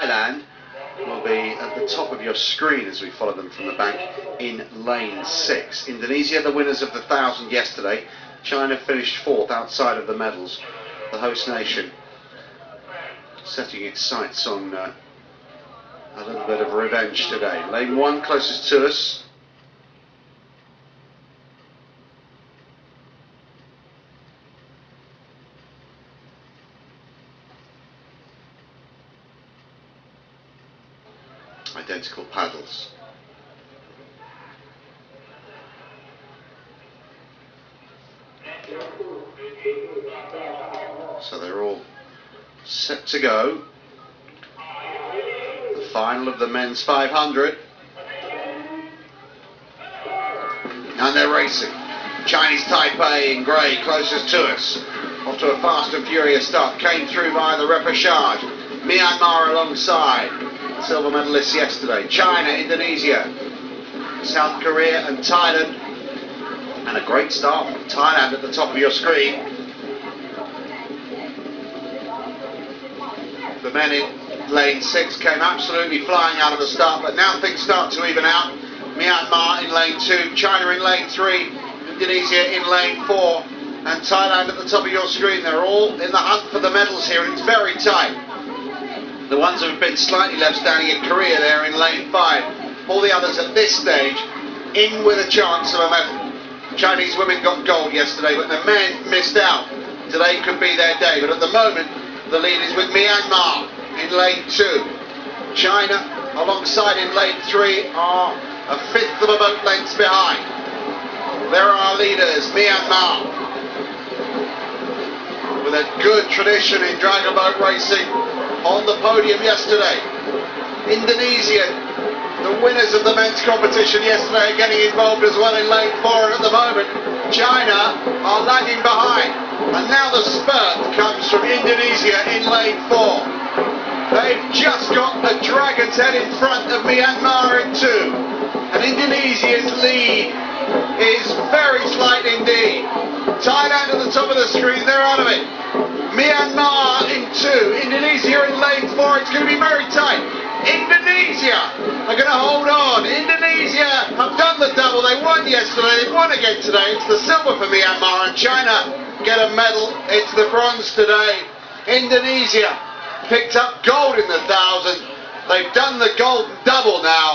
Thailand will be at the top of your screen as we follow them from the back in lane 6. Indonesia, the winners of the 1,000 yesterday. China finished 4th outside of the medals. The host nation setting its sights on a little bit of revenge today. Lane 1 closest to us. Identical paddles. So they're all set to go. The final of the men's 500. And they're racing. Chinese Taipei in grey closest to us. Off to a fast and furious start. Came through via the repechage. Myanmar alongside. Silver medalists yesterday. China, Indonesia, South Korea and Thailand. And a great start from Thailand at the top of your screen. The men in lane 6 came absolutely flying out of the start, but now things start to even out. Myanmar in lane 2, China in lane 3, Indonesia in lane 4, and Thailand at the top of your screen. They're all in the hunt for the medals here, and it's very tight. The ones who have been slightly left standing in Korea there in lane 5. All the others at this stage in with a chance of a medal. Chinese women got gold yesterday, but the men missed out. Today could be their day, but at the moment the lead is with Myanmar in lane 2. China alongside in lane 3 are a 1/5 of a boat length behind. There are our leaders, Myanmar, with a good tradition in Dragom boat racing, on the podium yesterday. Indonesia, the winners of the men's competition yesterday, are getting involved as well in lane 4, and at the moment China are lagging behind. And now the spurt comes from Indonesia in lane 4. They've just got a dragon's head in front of Myanmar in 2. And Indonesia's lead is very slight indeed. Thailand at the top of the screen, they're out of it. Myanmar in 2, Indonesia in lane 4. It's going to be very tight. Indonesia are going to hold on. Indonesia have done the double. They won yesterday, they've won again today. It's the silver for Myanmar, and China get a medal. It's the bronze today. Indonesia picked up gold in the 1,000. They've done the golden double now.